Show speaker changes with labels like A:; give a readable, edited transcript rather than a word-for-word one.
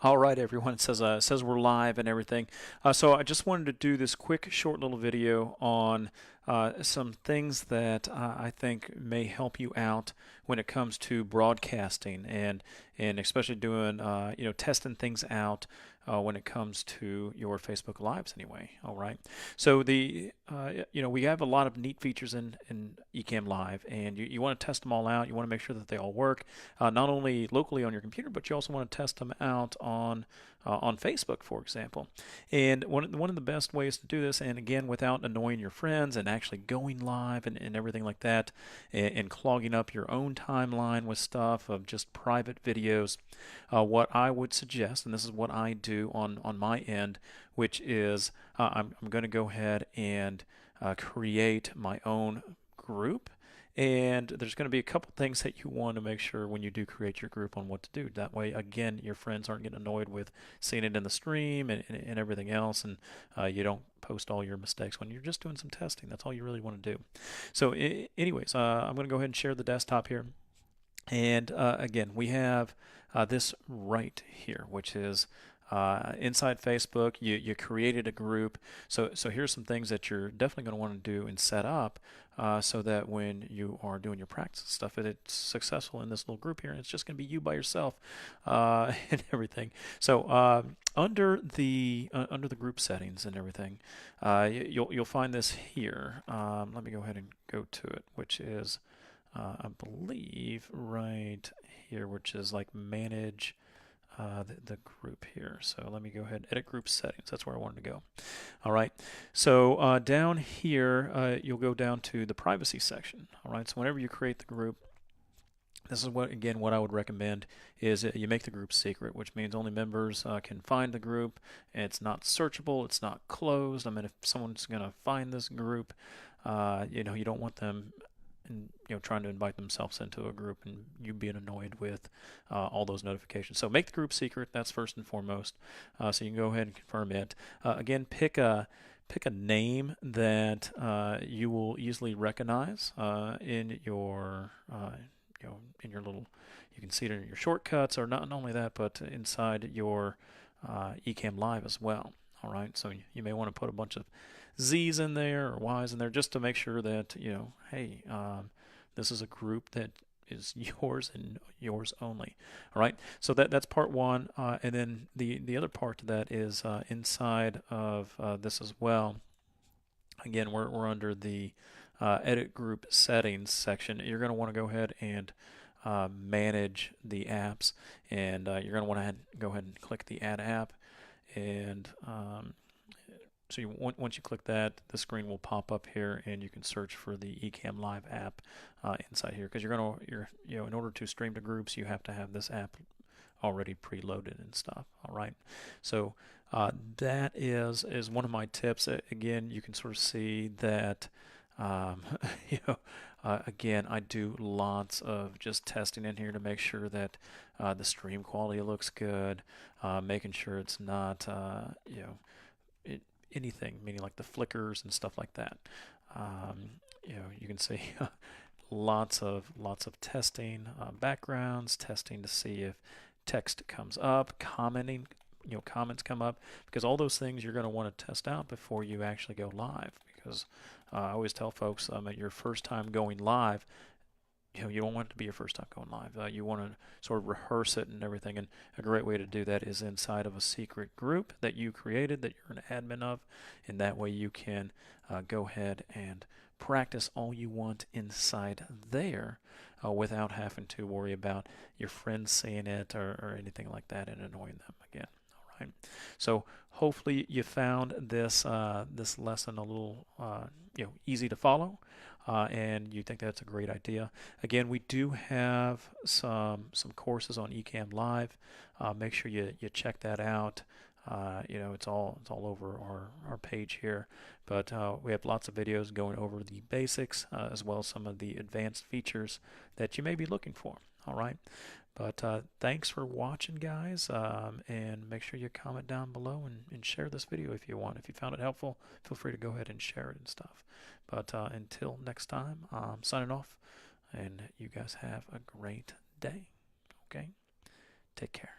A: All right, everyone. It says we're live and everything. So I just wanted to do this quick, short little video on some things that I think may help you out when it comes to broadcasting and especially doing testing things out when it comes to your Facebook Lives anyway. All right. So we have a lot of neat features in Ecamm Live, and you want to test them all out. You want to make sure that they all work, not only locally on your computer, but you also want to test them out on Facebook, for example. And one of the best ways to do this, and again, without annoying your friends and actually going live and everything like that, and clogging up your own timeline with stuff of just private videos, what I would suggest, and this is what I do on my end, which is I'm going to go ahead and create my own group. And there's going to be a couple things that you want to make sure when you do create your group on what to do. That way, again, your friends aren't getting annoyed with seeing it in the stream and everything else, and you don't post all your mistakes when you're just doing some testing. That's all you really want to do. So, anyways, I'm going to go ahead and share the desktop here. And again, we have this right here, which is inside Facebook. You created a group. So here's some things that you're definitely going to want to do and set up so that when you are doing your practice stuff, it's successful in this little group here, and it's just going to be you by yourself and everything. So under the group settings and everything, you'll find this here. Let me go ahead and go to it, which is I believe right here, which is like manage the group here. So let me go ahead and edit group settings. That's where I wanted to go. All right. So down here, you'll go down to the privacy section. All right. So whenever you create the group, this is what I would recommend is you make the group secret, which means only members can find the group. It's not searchable. It's not closed. I mean, if someone's going to find this group, you don't want them and trying to invite themselves into a group and you being annoyed with all those notifications. So make the group secret. That's first and foremost. So you can go ahead and confirm it. Again, pick a name that you will easily recognize in your in your little. You can see it in your shortcuts, or not only that, but inside your Ecamm Live as well. All right, so you may want to put a bunch of Z's in there or Y's in there just to make sure that hey, this is a group that is yours and yours only. All right, so that's part one, and then the other part to that is inside of this as well. Again, we're under the edit group settings section. You're going to want to go ahead and manage the apps, and you're going to want to go ahead and click the add app, and so once you click that, the screen will pop up here, and you can search for the Ecamm Live app inside here, because in order to stream to groups, you have to have this app already preloaded and stuff. All right, so that is one of my tips. Again, you can sort of see that. Um, again, I do lots of just testing in here to make sure that the stream quality looks good, making sure it's not anything, meaning like the flickers and stuff like that. You can see lots of testing, backgrounds, testing to see if text comes up, commenting, comments come up, because all those things you're going to want to test out before you actually go live. Because I always tell folks, at your first time going live, you don't want it to be your first time going live. You want to sort of rehearse it and everything. And a great way to do that is inside of a secret group that you created, that you're an admin of, and that way you can go ahead and practice all you want inside there without having to worry about your friends seeing it or anything like that and annoying them again. All right. So hopefully you found this this lesson a little easy to follow. And you think that's a great idea. Again, we do have some courses on Ecamm Live. Make sure you check that out. It's all over our page here. But we have lots of videos going over the basics as well as some of the advanced features that you may be looking for. All right. But thanks for watching, guys, and make sure you comment down below and share this video if you want. If you found it helpful, feel free to go ahead and share it and stuff. But until next time, I'm signing off, and you guys have a great day. Okay? Take care.